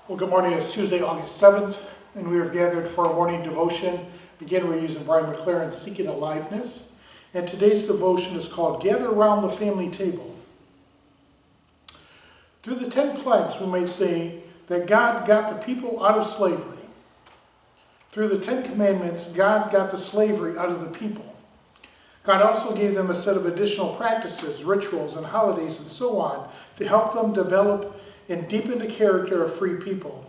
Well, good morning. It's Tuesday, August 7th, and we are gathered for our morning devotion. Again, we're using Brian McLaren's Seeking Aliveness. And today's devotion is called Gather Around the Family Table. Through the 10 plagues, we might say that God got the people out of slavery. Through the 10 commandments, God got the slavery out of the people. God also gave them a set of additional practices, rituals, and holidays, and so on, to help them develop and deepen the character of free people.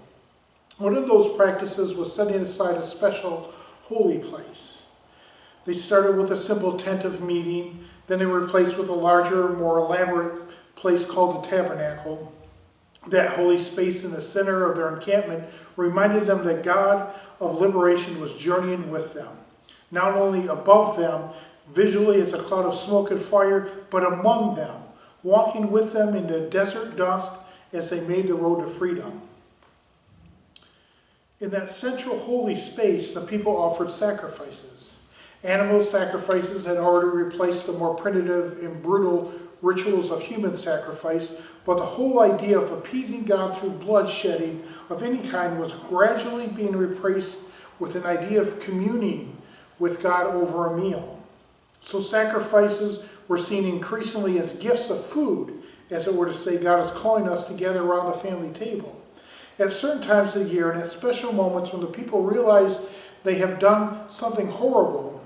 One of those practices was setting aside a special holy place. They started with a simple tent of meeting, then they were replaced with a larger, more elaborate place called the tabernacle. That holy space in the center of their encampment reminded them that God of liberation was journeying with them, not only above them, visually as a cloud of smoke and fire, but among them, walking with them in the desert dust as they made the road to freedom. In that central holy space, the people offered sacrifices. Animal sacrifices had already replaced the more primitive and brutal rituals of human sacrifice, but the whole idea of appeasing God through bloodshedding of any kind was gradually being replaced with an idea of communing with God over a meal. So sacrifices were seen increasingly as gifts of food, as it were to say, God is calling us to gather around the family table. At certain times of the year and at special moments when the people realize they have done something horrible,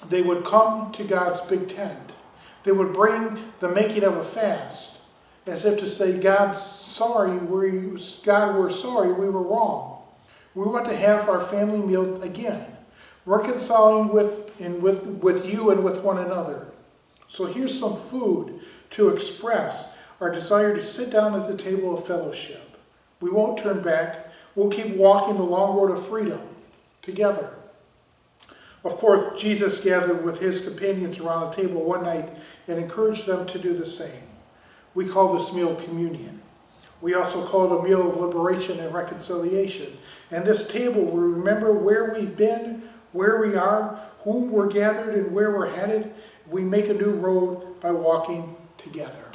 they would come to God's big tent. They would bring the making of a fast, as if to say, God, we're sorry, we were wrong. We want to have our family meal again, reconciling with you and with one another. So here's some food to express our desire to sit down at the table of fellowship. We won't turn back. We'll keep walking the long road of freedom together. Of course, Jesus gathered with his companions around the table one night and encouraged them to do the same. We call this meal communion. We also call it a meal of liberation and reconciliation. And this table, we remember where we've been, where we are, whom we're gathered, and where we're headed. We make a new road by walking together.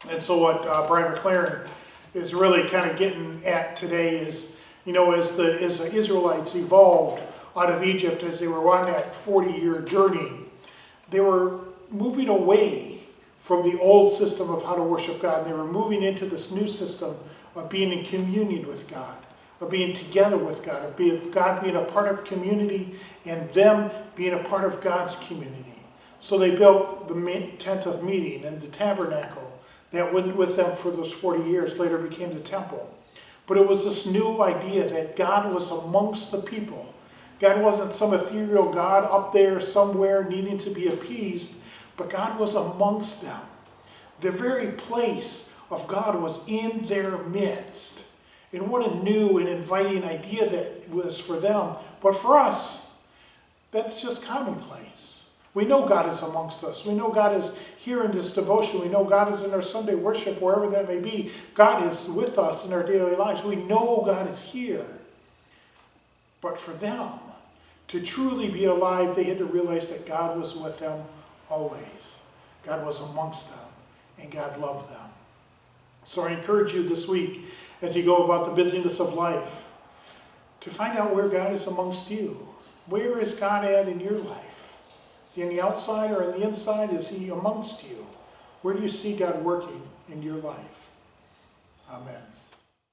And so what Brian McLaren is really kind of getting at today is, as the Israelites evolved out of Egypt, as they were on that 40-year journey, they were moving away from the old system of how to worship God. And they were moving into this new system of being in communion with God, of being together with God, of God being a part of community and them being a part of God's community. So they built the tent of meeting and the tabernacle that went with them for those 40 years, later became the temple. But it was this new idea that God was amongst the people. God wasn't some ethereal God up there somewhere needing to be appeased, but God was amongst them. The very place of God was in their midst. And what a new and inviting idea that was for them. But for us, that's just commonplace. We know God is amongst us. We know God is here in this devotion. We know God is in our Sunday worship, wherever that may be. God is with us in our daily lives. We know God is here. But for them, to truly be alive, they had to realize that God was with them always. God was amongst them, and God loved them. So I encourage you this week, as you go about the busyness of life, to find out where God is amongst you. Where is God at in your life? Is he on the outside or on the inside? Is he amongst you? Where do you see God working in your life?